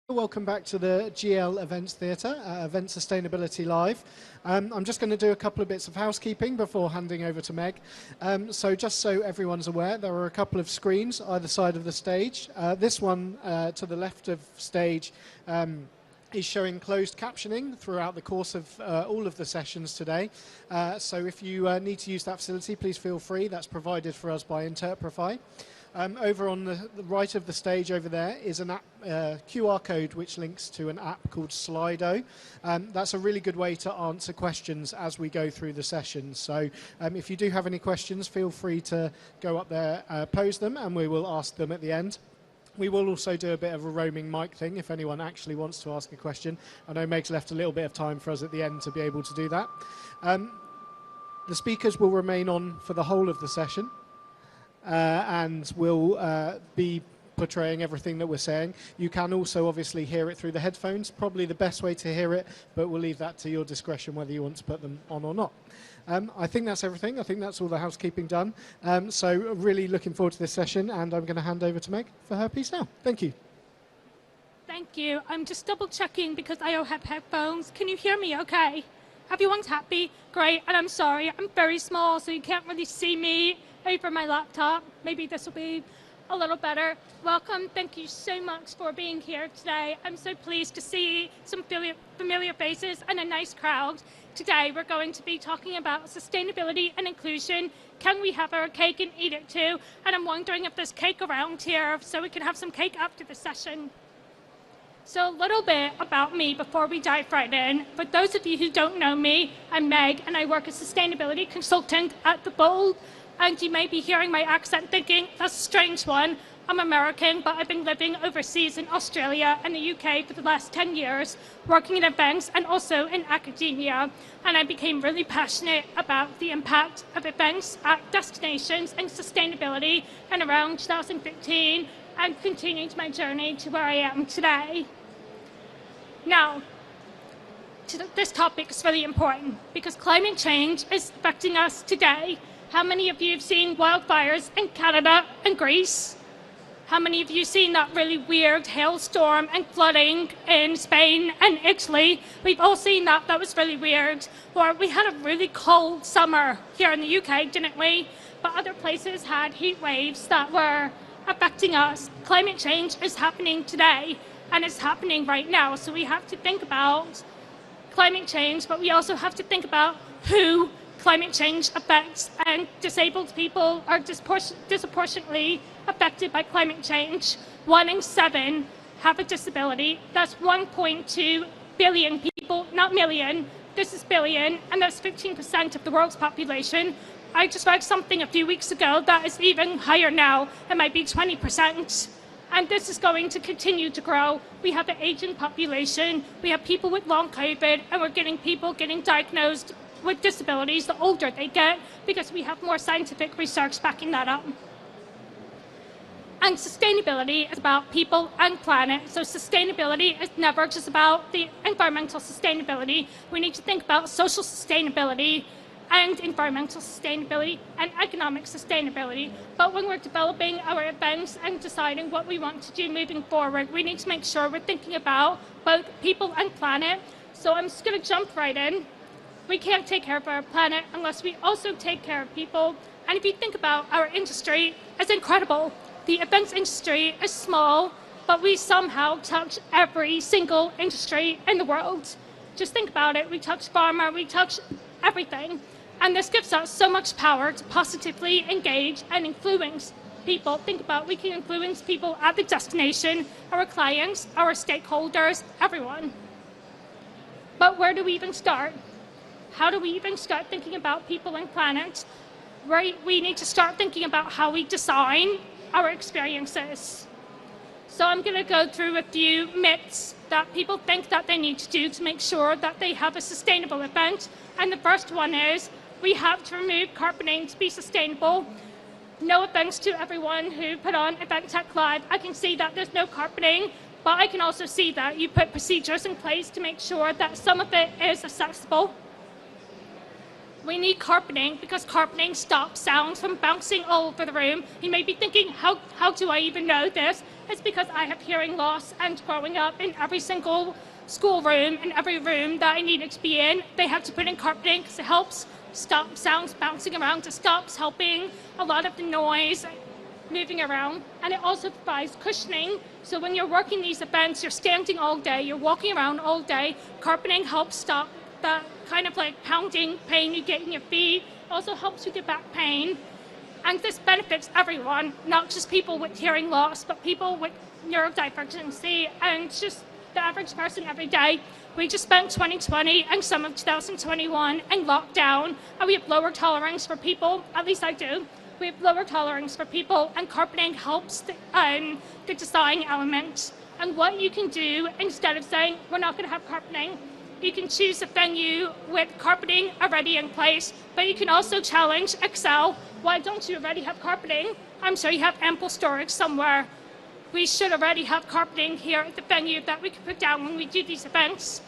Welcome back to the GL Events Theatre, Event Sustainability Live. I'm just going to do a couple of bits of housekeeping before handing over to Meg. So just so everyone's aware, there are a couple of screens either side of the stage. This one to the left of stage is showing closed captioning throughout the course of all of the sessions today. So if you need to use that facility, please feel free. That's provided for us by Interprify. Over on the right of the stage over there is an app, QR code which links to an app called Slido. That's a really good way to answer questions as we go through the sessions. So if you do have any questions, feel free to go up there, pose them, and we will ask them at the end. We will also do a bit of a roaming mic thing if anyone actually wants to ask a question. I know Meg's left a little bit of time for us at the end to be able to do that. The speakers will remain on for the whole of the session. And we'll be portraying everything that we're saying. You can also obviously hear it through the headphones, probably the best way to hear it, but we'll leave that to your discretion whether you want to put them on or not. I think that's everything. I think that's all the housekeeping done. So really looking forward to this session, and I'm going to hand over to Meg for her piece now. Thank you. Thank you. I'm just double checking because I don't have headphones. Can you hear me okay? Everyone's happy? Great. And I'm sorry, I'm very small, so you can't really see me over my laptop. Maybe this will be a little better. Welcome. Thank you so much for being here today. I'm so pleased to see some familiar faces and a nice crowd. Today we're going to be talking about sustainability and inclusion. Can we have our cake and eat it too? And I'm wondering if there's cake around here so we can have some cake after the session. So a little bit about me before we dive right in. For those of you who don't know me, I'm Meg, and I work as sustainability consultant at The Bold. And you may be hearing my accent thinking, that's a strange one. I'm American, but I've been living overseas in Australia and the UK for the last 10 years, working in events and also in academia. And I became really passionate about the impact of events at destinations and sustainability in around 2015, and continued my journey to where I am today. Now, this topic is really important because climate change is affecting us today. How many of you have seen wildfires in Canada and Greece? How many of you have seen that really weird hailstorm and flooding in Spain and Italy? We've all seen that. That was really weird. Or we had a really cold summer here in the UK, didn't we? But other places had heat waves that were affecting us. Climate change is happening today, and it's happening right now. So we have to think about climate change, but we also have to think about who climate change affects, and disabled people are disproportionately affected by climate change. 1 in 7 have a disability. That's 1.2 billion people, not million. This is billion, and that's 15% of the world's population. I just read something a few weeks ago that is even higher now. It might be 20%. And this is going to continue to grow. We have an aging population. We have people with long COVID, and we're getting people getting diagnosed with disabilities the older they get because we have more scientific research backing that up. And sustainability is about people and planet. So sustainability is never just about the environmental sustainability. We need to think about social sustainability and environmental sustainability and economic sustainability. But when we're developing our events and deciding what we want to do moving forward, we need to make sure we're thinking about both people and planet. So I'm just going to jump right in. We can't take care of our planet unless we also take care of people. And if you think about our industry, it's incredible. The events industry is small, but we somehow touch every single industry in the world. Just think about it. We touch pharma, we touch everything. And this gives us so much power to positively engage and influence people. Think about, we can influence people at the destination, our clients, our stakeholders, everyone. But where do we even start? How do we even start thinking about people and planet? Right, we need to start thinking about how we design our experiences. So I'm going to go through a few myths that people think that they need to do to make sure that they have a sustainable event. And the first one is we have to remove carpeting to be sustainable. No offense to everyone who put on Event Tech Live. I can see that there's no carpeting, but I can also see that you put procedures in place to make sure that some of it is accessible. We need carpeting because carpeting stops sound from bouncing all over the room. You may be thinking, how do I even know this? It's because I have hearing loss, and growing up in every single schoolroom, in every room that I needed to be in, they had to put in carpeting because it helps stop sounds bouncing around. It stops helping a lot of the noise moving around, and it also provides cushioning. So when you're working these events, you're standing all day, you're walking around all day. Carpeting helps stop that kind of like pounding pain you get in your feet. Also helps with your back pain. And this benefits everyone, not just people with hearing loss, but people with neurodivergency and just the average person every day. We just spent 2020 and some of 2021 in lockdown, and we have lower tolerance for people, at least I do. We have lower tolerance for people, and carpeting helps the design element. And what you can do, instead of saying, we're not going to have carpeting, you can choose a venue with carpeting already in place, but you can also challenge Excel. Why don't you already have carpeting? I'm sure you have ample storage somewhere. We should already have carpeting here at the venue that we can put down when we do these events.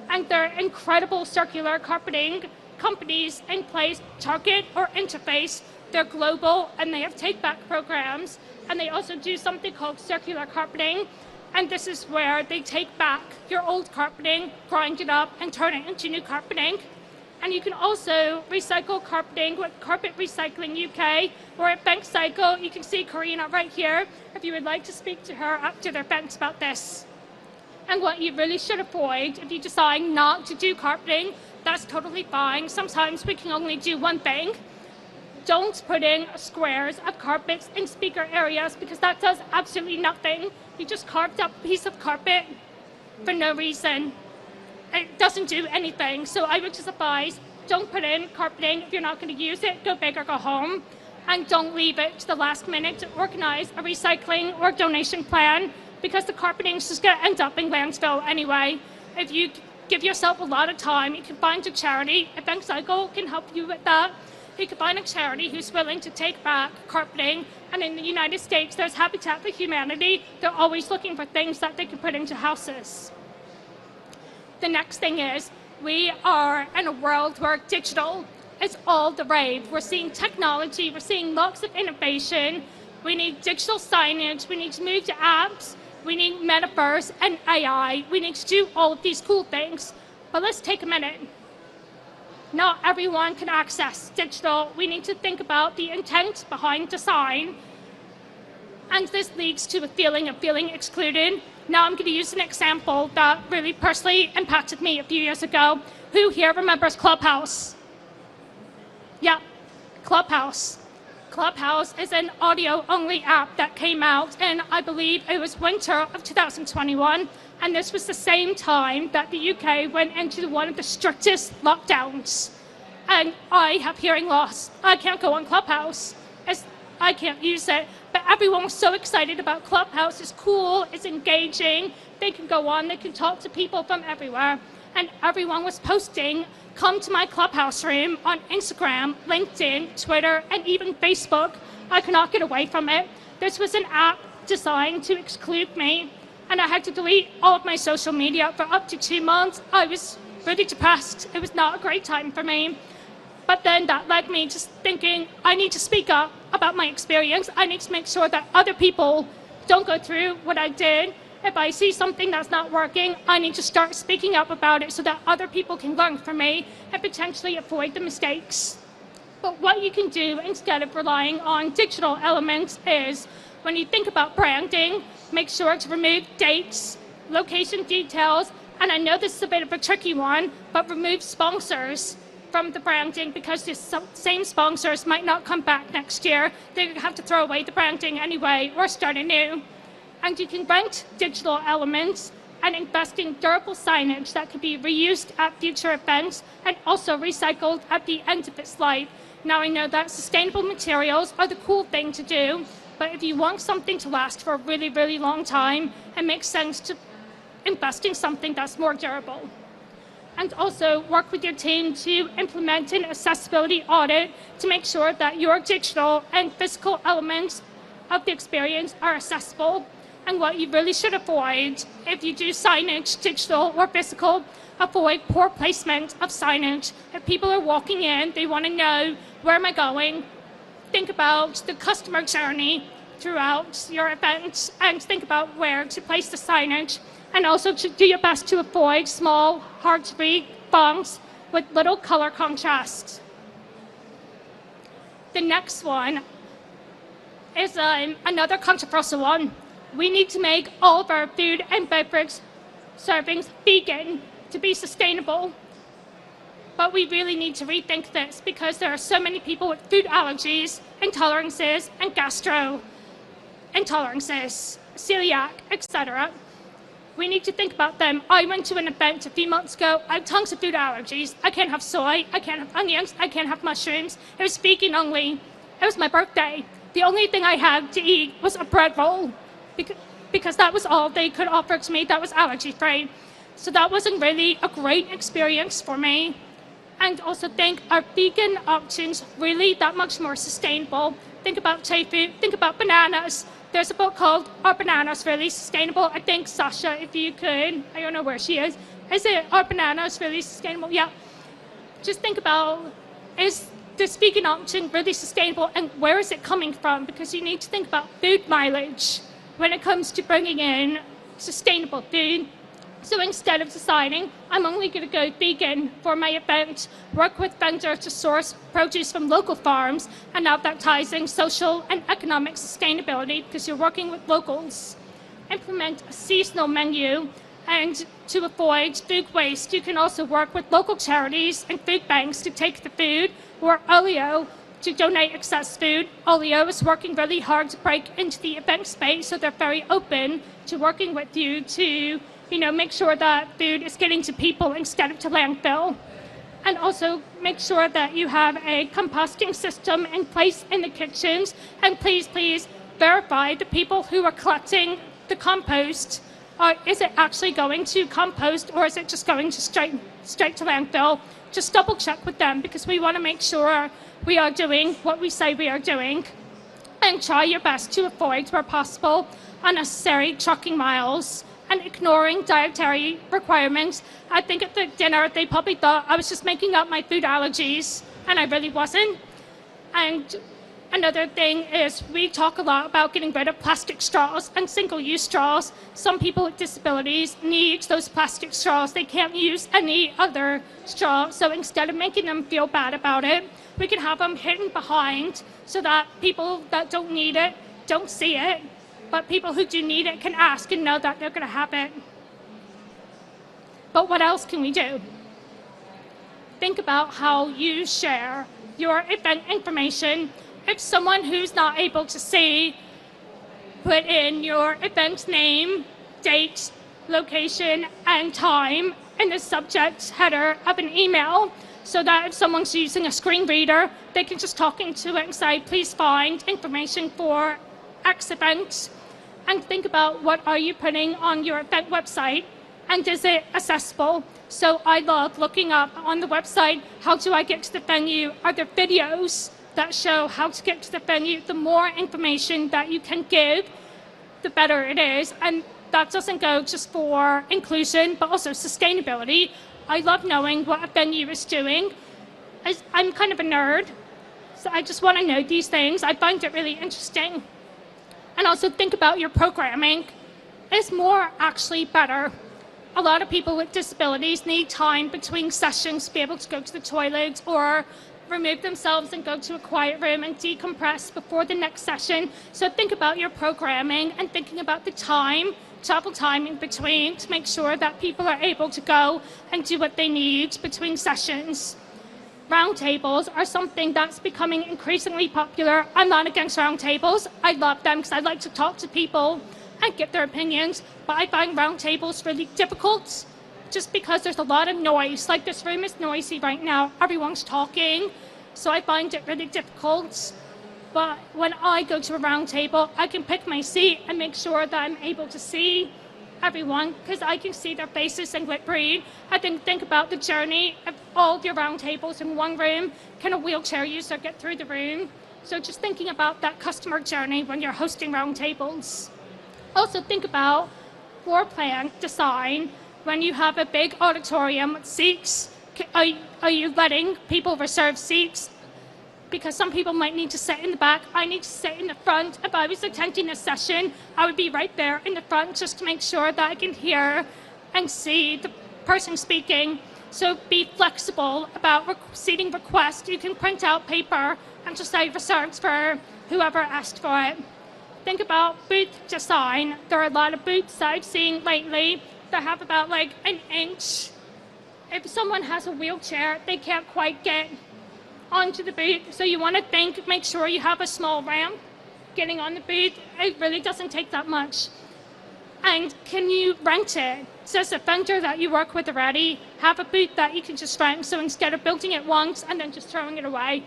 And there are incredible circular carpeting companies in place, Target or Interface. They're global and they have take-back programs, and they also do something called circular carpeting. And this is where they take back your old carpeting, grind it up, and turn it into new carpeting. And you can also recycle carpeting with Carpet Recycling UK, or at Bank Cycle. You can see Karina right here if you would like to speak to her after their events about this. And what you really should avoid if you decide not to do carpeting, that's totally fine. Sometimes we can only do one thing. Don't put in squares of carpets in speaker areas, because that does absolutely nothing. You just carved up a piece of carpet for no reason. It doesn't do anything. So I would just advise, don't put in carpeting. If you're not going to use it, go big or go home. And don't leave it to the last minute to organize a recycling or donation plan, because the carpeting is just going to end up in landfill anyway. If you give yourself a lot of time, you can find a charity. Event Cycle can help you with that. You can find a charity who's willing to take back carpeting. And in the United States, there's Habitat for Humanity. They're always looking for things that they can put into houses. The next thing is, we are in a world where digital is all the rave. We're seeing technology, we're seeing lots of innovation. We need digital signage, we need to move to apps, we need metaverse and AI. We need to do all of these cool things. But let's take a minute. Not everyone can access digital. We need to think about the intent behind design. And this leads to a feeling of feeling excluded. Now I'm going to use an example that really personally impacted me a few years ago. Who here remembers Clubhouse? Yeah, Clubhouse. Clubhouse is an audio-only app that came out in, I believe, it was winter of 2021. And this was the same time that the UK went into one of the strictest lockdowns. And I have hearing loss. I can't go on Clubhouse. I can't use it. But everyone was so excited about Clubhouse. It's cool, it's engaging. They can go on, they can talk to people from everywhere. And everyone was posting, come to my Clubhouse room on Instagram, LinkedIn, Twitter, and even Facebook. I could not get away from it. This was an app designed to exclude me. And I had to delete all of my social media for up to 2 months. I was really depressed. It was not a great time for me. But then that led me to thinking, I need to speak up about my experience. I need to make sure that other people don't go through what I did. If I see something that's not working, I need to start speaking up about it so that other people can learn from me and potentially avoid the mistakes. But what you can do instead of relying on digital elements is, when you think about branding, make sure to remove dates, location details, and I know this is a bit of a tricky one, but remove sponsors from the branding, because the same sponsors might not come back next year. They have to throw away the branding anyway or start anew. And you can rent digital elements and invest in durable signage that can be reused at future events and also recycled at the end of its life. Now I know that sustainable materials are the cool thing to do, but if you want something to last for a really, really long time, it makes sense to invest in something that's more durable. And also work with your team to implement an accessibility audit to make sure that your digital and physical elements of the experience are accessible. And what you really should avoid if you do signage, digital or physical, avoid poor placement of signage. If people are walking in, they want to know, where am I going? Think about the customer journey throughout your event and think about where to place the signage. And also to do your best to avoid small, hard to read fonts with little color contrast. The next one is another controversial one. We need to make all of our food and beverage servings vegan to be sustainable. But we really need to rethink this because there are so many people with food allergies, intolerances, and gastro intolerances, celiac, etc. We need to think about them. I went to an event a few months ago. I have tons of food allergies. I can't have soy, I can't have onions, I can't have mushrooms. It was vegan only. It was my birthday. The only thing I had to eat was a bread roll because that was all they could offer to me that was allergy-free. So that wasn't really a great experience for me. And also think, are vegan options really that much more sustainable? Think about tofu, think about bananas. There's a book called Are Bananas Really Sustainable? I think, Sasha, if you could, I don't know where she is. Is it Are Bananas Really Sustainable? Yeah. Just think about, is this vegan option really sustainable and where is it coming from? Because you need to think about food mileage when it comes to bringing in sustainable food. So instead of deciding, I'm only going to go vegan for my event, work with vendors to source produce from local farms, and advertising social and economic sustainability because you're working with locals. Implement a seasonal menu, and to avoid food waste, you can also work with local charities and food banks to take the food, or Olio to donate excess food. Olio is working really hard to break into the event space, so they're very open to working with you to make sure that food is getting to people instead of to landfill. And also make sure that you have a composting system in place in the kitchens. And please verify the people who are collecting the compost. Is it actually going to compost or is it just going to straight to landfill? Just double check with them because we want to make sure we are doing what we say we are doing. And try your best to avoid, where possible, unnecessary trucking miles and ignoring dietary requirements. I think at the dinner they probably thought I was just making up my food allergies, and I really wasn't. And another thing is we talk a lot about getting rid of plastic straws and single-use straws. Some people with disabilities need those plastic straws. They can't use any other straw, so instead of making them feel bad about it, we can have them hidden behind so that people that don't need it don't see it. But people who do need it can ask and know that they're going to have it. But what else can we do? Think about how you share your event information. If someone who's not able to see, put in your event name, date, location, and time in the subject header of an email, so that if someone's using a screen reader, they can just talk into it and say, please find information for X event. And think about what are you putting on your event website and is it accessible? So I love looking up on the website, how do I get to the venue? Are there videos that show how to get to the venue? The more information that you can give, the better it is. And that doesn't go just for inclusion, but also sustainability. I love knowing what a venue is doing. I'm kind of a nerd, so I just want to know these things. I find it really interesting. And also think about your programming. Is more actually better? A lot of people with disabilities need time between sessions to be able to go to the toilet or remove themselves and go to a quiet room and decompress before the next session. So think about your programming and thinking about the time, travel time in between to make sure that people are able to go and do what they need between sessions. Roundtables are something that's becoming increasingly popular. I'm not against roundtables. I love them because I like to talk to people and get their opinions. But I find roundtables really difficult just because there's a lot of noise. Like this room is noisy right now. Everyone's talking. So I find it really difficult. But when I go to a roundtable, I can pick my seat and make sure that I'm able to see everyone because I can see their faces and lip read. I think about the journey of all of your round tables in one room. Can a wheelchair user get through the room? So just thinking about that customer journey when you're hosting round tables. Also think about floor plan design. When you have a big auditorium with seats, are you letting people reserve seats? Because some people might need to sit in the back. I need to sit in the front. If I was attending a session, I would be right there in the front just to make sure that I can hear and see the person speaking. So be flexible about seating requests. You can print out paper and just say reserved for whoever asked for it. Think about booth design. There are a lot of booths that I've seen lately that have about like an inch. If someone has a wheelchair, they can't quite get onto the booth. So you want to make sure you have a small ramp getting on the booth. It really doesn't take that much. And can you rent it? So as a vendor that you work with already, have a booth that you can just rent. So instead of building it once and then just throwing it away.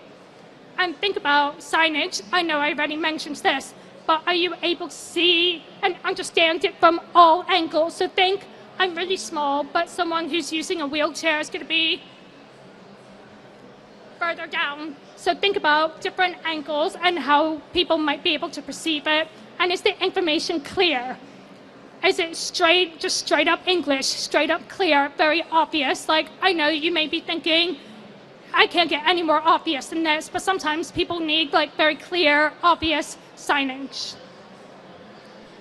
And think about signage. I know I already mentioned this, but are you able to see and understand it from all angles? So think, I'm really small, but someone who's using a wheelchair is going to be further down. So think about different angles and how people might be able to perceive it. And is the information clear? Is it just straight up English, straight up clear, very obvious? Like, I know you may be thinking, I can't get any more obvious than this, but sometimes people need like very clear, obvious signage.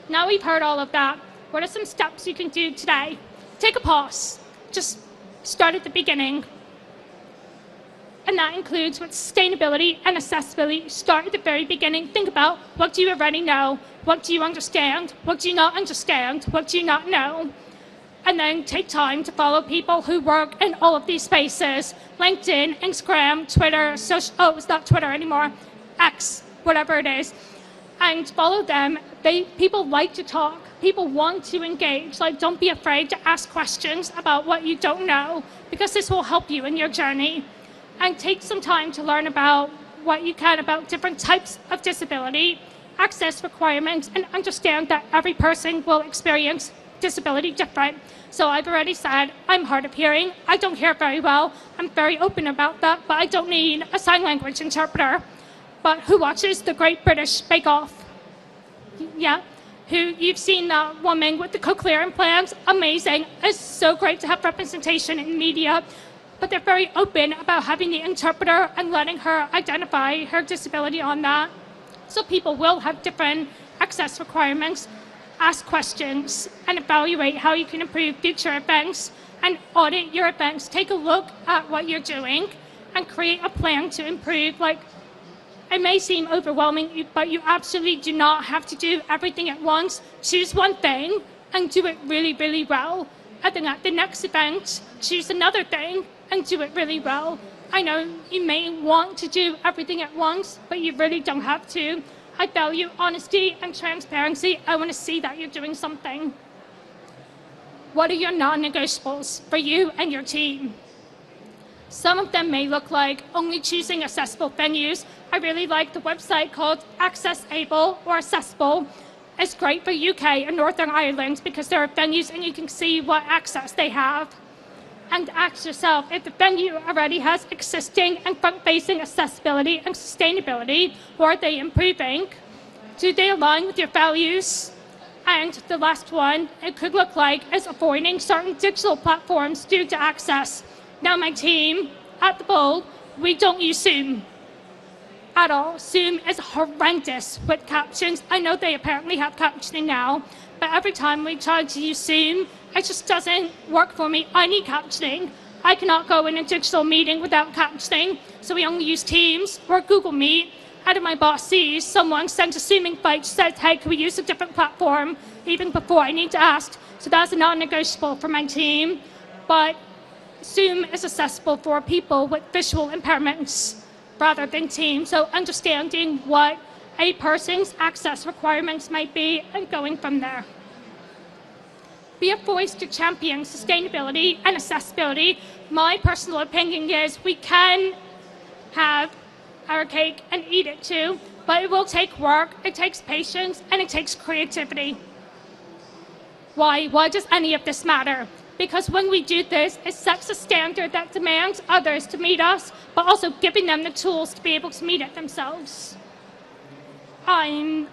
Now we've heard all of that. What are some steps you can do today? Take a pause. Just start at the beginning. And that includes with sustainability and accessibility. Start at the very beginning. Think about, what do you already know? What do you understand? What do you not understand? What do you not know? And then take time to follow people who work in all of these spaces. LinkedIn, Instagram, Twitter, it's not Twitter anymore, X, whatever it is. And follow them. People like to talk. People want to engage. Like, don't be afraid to ask questions about what you don't know, because this will help you in your journey. And take some time to learn about what you can about different types of disability, access requirements, and understand that every person will experience disability different. So I've already said, I'm hard of hearing. I don't hear very well. I'm very open about that, but I don't need a sign language interpreter. But who watches the Great British Bake Off? Yeah? You've seen that woman with the cochlear implants? Amazing. It's so great to have representation in media. But they're very open about having the interpreter and letting her identify her disability on that. So people will have different access requirements. Ask questions and evaluate how you can improve future events and audit your events. Take a look at what you're doing and create a plan to improve. Like, it may seem overwhelming, but you absolutely do not have to do everything at once. Choose one thing and do it really, really well. And then at the next event, choose another thing and do it really well. I know you may want to do everything at once, but you really don't have to. I value honesty and transparency. I want to see that you're doing something. What are your non-negotiables for you and your team? Some of them may look like only choosing accessible venues. I really like the website called Accessible or Accessible. It's great for UK and Northern Ireland because there are venues and you can see what access they have. And ask yourself, if the venue already has existing and front-facing accessibility and sustainability, or are they improving? Do they align with your values? And the last one, it could look like, is avoiding certain digital platforms due to access. Now my team at the Bowl, we don't use Zoom at all. Zoom is horrendous with captions. I know they apparently have captioning now, but every time we try to use Zoom, it just doesn't work for me. I need captioning. I cannot go in a digital meeting without captioning, so we only use Teams or Google Meet. And if my boss sees someone sent a Zoom invite, said, hey, can we use a different platform, even before I need to ask. So that's a non-negotiable for my team. But Zoom is accessible for people with visual impairments rather than Teams. So understanding what a person's access requirements might be and going from there. Be a voice to champion sustainability and accessibility. My personal opinion is we can have our cake and eat it too, but it will take work, it takes patience, and it takes creativity. Why? Why does any of this matter? Because when we do this, it sets a standard that demands others to meet us, but also giving them the tools to be able to meet it themselves. I'm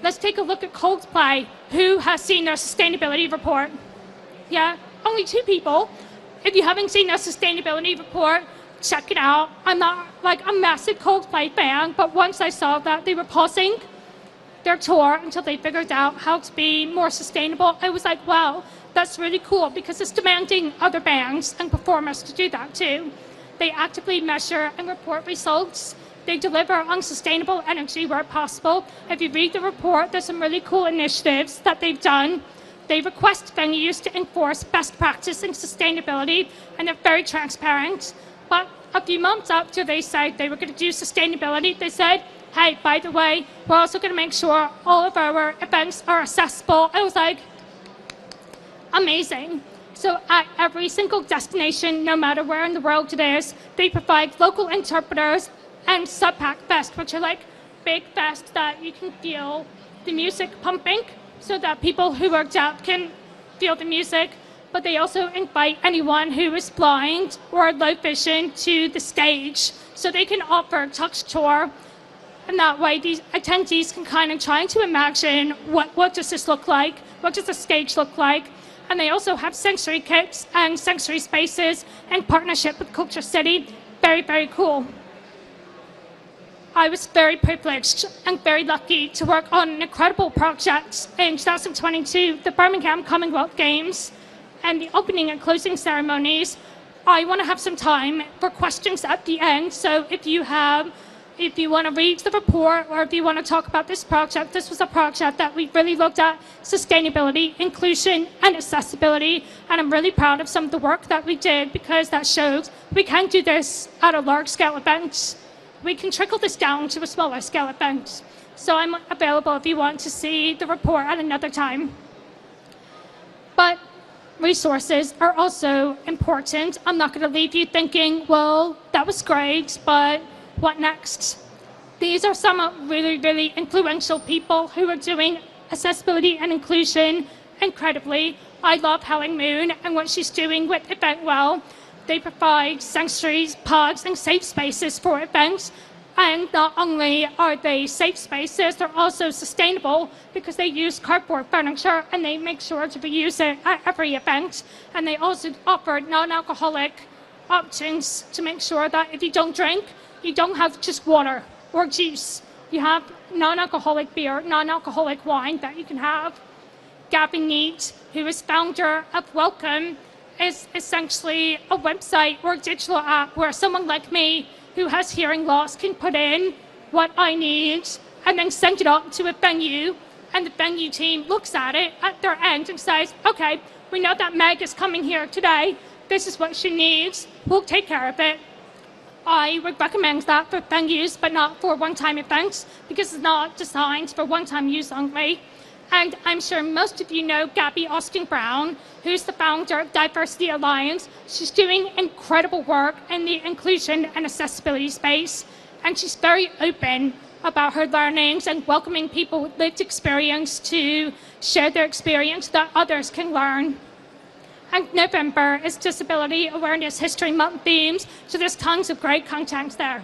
let's take a look at Coldplay. Who has seen their sustainability report? Yeah, only 2 people. If you haven't seen their sustainability report, check it out. I'm not like a massive Coldplay fan, but once I saw that they were pausing their tour until they figured out how to be more sustainable, I was like, wow, that's really cool, because it's demanding other bands and performers to do that too. They actively measure and report results. They deliver on sustainable energy where possible. If you read the report, there's some really cool initiatives that they've done. They request venues to enforce best practice in sustainability, and they're very transparent. But a few months after they said they were going to do sustainability, they said, hey, by the way, we're also going to make sure all of our events are accessible. I was like, amazing. So at every single destination, no matter where in the world it is, they provide local interpreters and Subpack Fest, which are like big fests that you can feel the music pumping so that people who are deaf can feel the music. But they also invite anyone who is blind or low vision to the stage so they can offer a touch tour. And that way, these attendees can kind of try to imagine what does this look like? What does the stage look like? And they also have sensory kits and sensory spaces in partnership with Culture City. Very, very cool. I was very privileged and very lucky to work on an incredible project in 2022, the Birmingham Commonwealth Games, and the opening and closing ceremonies. I want to have some time for questions at the end, so if you want to read the report or if you want to talk about this project, this was a project that we really looked at sustainability, inclusion, and accessibility. And I'm really proud of some of the work that we did, because that shows we can do this at a large scale event. We can trickle this down to a smaller scale event. So I'm available if you want to see the report at another time. But resources are also important. I'm not going to leave you thinking, well, that was great, but what next? These are some really, really influential people who are doing accessibility and inclusion incredibly. I love Helen Moon and what she's doing with Eventwell. They provide sanctuaries, pods, and safe spaces for events. And not only are they safe spaces, they're also sustainable because they use cardboard furniture and they make sure to reuse it at every event. And they also offer non-alcoholic options to make sure that if you don't drink, you don't have just water or juice. You have non-alcoholic beer, non-alcoholic wine that you can have. Gavin Neat, who is founder of Welcome, is essentially a website or a digital app where someone like me who has hearing loss can put in what I need and then send it off to a venue, and the venue team looks at it at their end and says, okay, we know that Meg is coming here today. This is what she needs. We'll take care of it. I would recommend that for venues, but not for one-time events, because it's not designed for one-time use only. And I'm sure most of you know Gabby Austin Brown, who's the founder of Diversity Alliance. She's doing incredible work in the inclusion and accessibility space, and she's very open about her learnings and welcoming people with lived experience to share their experience that others can learn. And November is Disability Awareness History Month themes, so there's tons of great content there.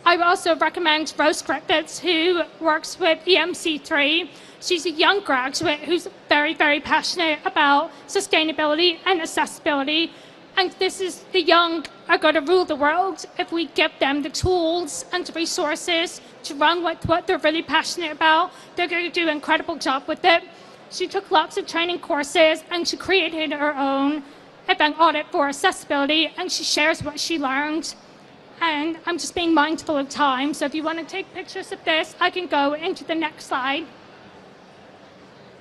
I would also recommend Rose Griffiths, who works with EMC3. She's a young graduate who's very, very passionate about sustainability and accessibility. And this is the young are going to rule the world if we give them the tools and the resources to run with what they're really passionate about. They're going to do an incredible job with it. She took lots of training courses and she created her own event audit for accessibility, and she shares what she learned. And I'm just being mindful of time, so if you want to take pictures of this, I can go into the next slide.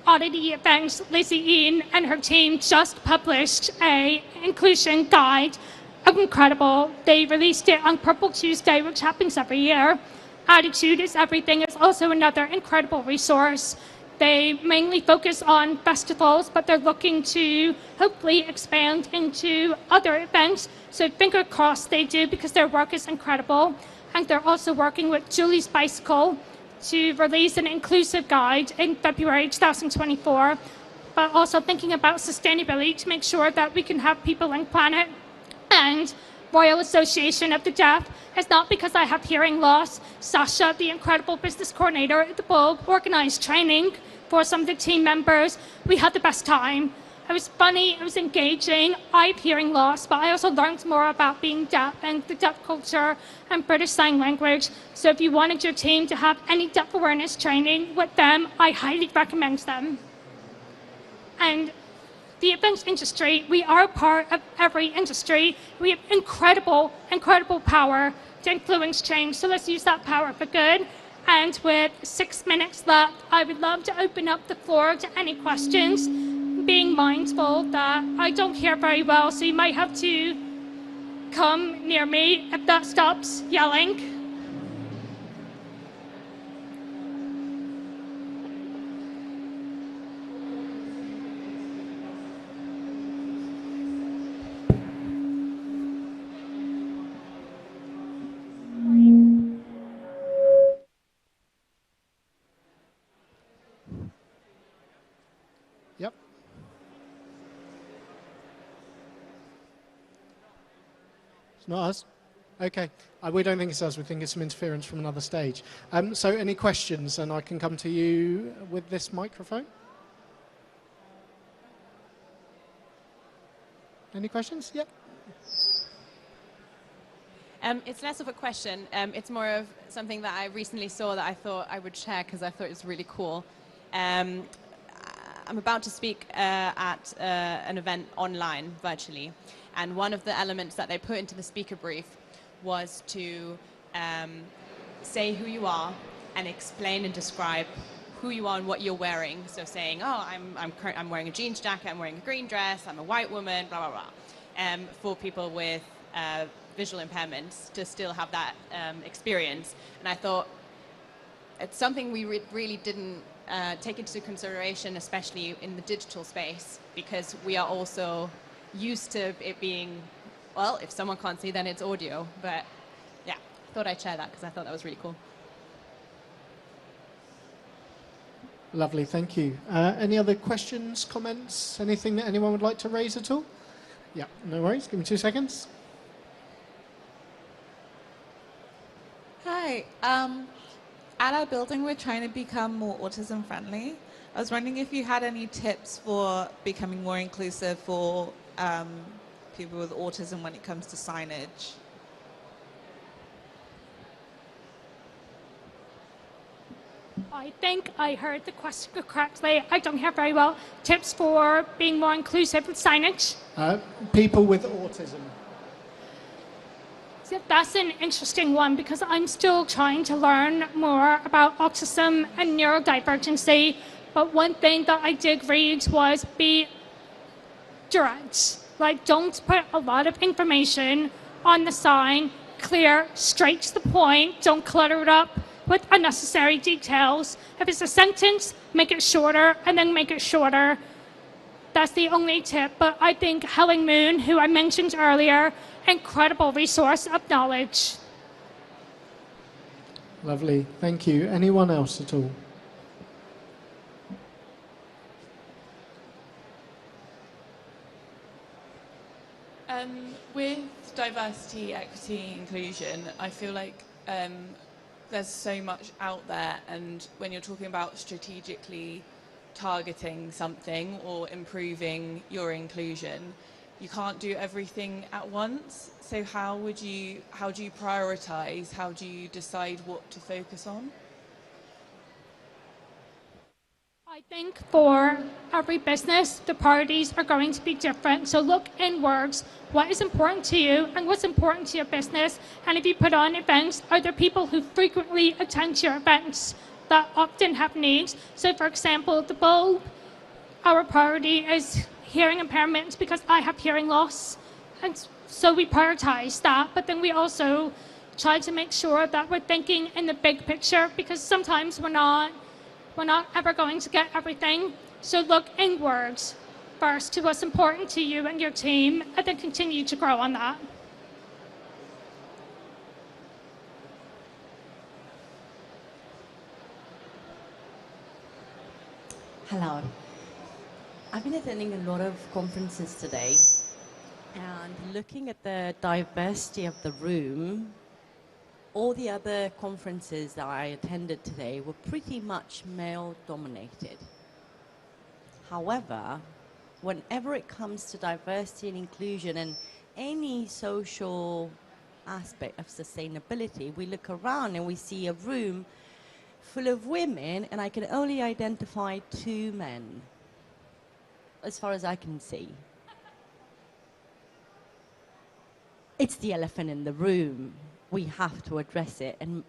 Oddity Events, Lizzie Ian and her team just published an inclusion guide. Incredible. They released it on Purple Tuesday, which happens every year. Attitude is Everything is also another incredible resource. They mainly focus on festivals, but they're looking to hopefully expand into other events. So finger crossed they do, because their work is incredible. And they're also working with Julie's Bicycle to release an inclusive guide in February 2024, but also thinking about sustainability to make sure that we can have people and planet. And Royal Association of the Deaf. It's not because I have hearing loss. Sasha, the incredible business coordinator at the Bulb, organized training for some of the team members. We had the best time. It was funny, it was engaging. I have hearing loss, but I also learned more about being deaf and the deaf culture and British Sign Language. So if you wanted your team to have any deaf awareness training with them, I highly recommend them. And the events industry, we are a part of every industry. We have incredible, incredible power to influence change. So let's use that power for good. And with 6 minutes left, I would love to open up the floor to any questions, being mindful that I don't hear very well, so you might have to come near me if that stops yelling. Yep. It's not us. Okay. We don't think it's us. We think it's some interference from another stage. So any questions? And I can come to you with this microphone. Any questions? Yep. It's less of a question. It's more of something that I recently saw that I thought I would share because I thought it was really cool. I'm about to speak at an event online, virtually. And one of the elements that they put into the speaker brief was to say who you are and explain and describe who you are and what you're wearing. So saying, oh, I'm wearing a jeans jacket, I'm wearing a green dress, I'm a white woman, blah, blah, blah. For people with visual impairments to still have that experience. And I thought it's something we really didn't take into consideration, especially in the digital space, because we are also used to it being, well, if someone can't see, then it's audio. But yeah, thought I'd share that because I thought that was really cool. Lovely, thank you. Any other questions, comments, anything that anyone would like to raise at all? Yeah, no worries. Give me 2 seconds. Hi. At our building, we're trying to become more autism friendly. I was wondering if you had any tips for becoming more inclusive for people with autism when it comes to signage. I think I heard the question correctly. I don't hear very well. Tips for being more inclusive with signage? People with autism. So that's an interesting one because I'm still trying to learn more about autism and neurodivergency. But one thing that I did read was be direct. Like, don't put a lot of information on the sign. Clear, straight to the point. Don't clutter it up with unnecessary details. If it's a sentence, make it shorter and then make it shorter. That's the only tip. But I think Helen Moon, who I mentioned earlier, incredible resource of knowledge. Lovely, thank you. Anyone else at all? With diversity, equity, inclusion, I feel like there's so much out there, and when you're talking about strategically targeting something or improving your inclusion, you can't do everything at once. So how do you prioritize? How do you decide what to focus on? I think for every business, the priorities are going to be different. So look inwards. What is important to you and what's important to your business? And if you put on events, are there people who frequently attend your events that often have needs? So for example, the Bulb, our priority is hearing impairments because I have hearing loss. And so we prioritize that, but then we also try to make sure that we're thinking in the big picture because sometimes we're not ever going to get everything. So look inwards first to what's important to you and your team, and then continue to grow on that. Hello. I've been attending a lot of conferences today, And looking at the diversity of the room, all the other conferences that I attended today were pretty much male-dominated. However, whenever it comes to diversity and inclusion and any social aspect of sustainability, we look around and we see a room full of women, and I can only identify 2 men, as far as I can see. It's the elephant in the room. We have to address it, and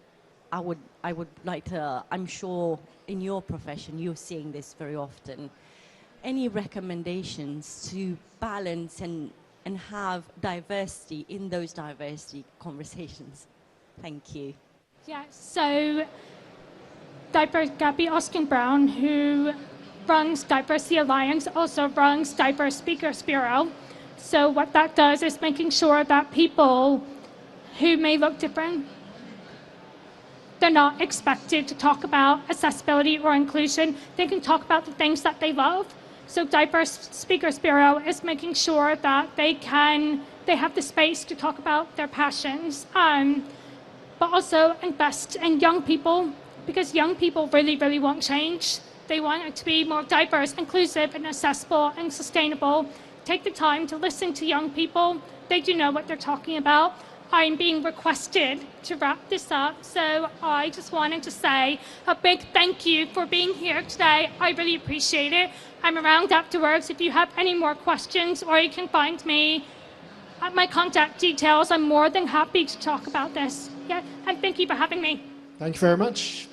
I would like to, I'm sure in your profession you're seeing this very often. Any recommendations to balance and have diversity in those diversity conversations? Thank you. Yeah, so Gabby Austin-Brown, who runs Diversity Alliance, also runs Diverse Speakers Bureau. So what that does is making sure that people who may look different, they're not expected to talk about accessibility or inclusion. They can talk about the things that they love. So Diverse Speakers Bureau is making sure that they have the space to talk about their passions, but also invest in young people, because young people really, really want change. They want it to be more diverse, inclusive, and accessible and sustainable. Take the time to listen to young people. They do know what they're talking about. I'm being requested to wrap this up, so I just wanted to say a big thank you for being here today. I really appreciate it. I'm around afterwards if you have any more questions, or you can find me at my contact details. I'm more than happy to talk about this. Yeah, and thank you for having me. Thank you very much.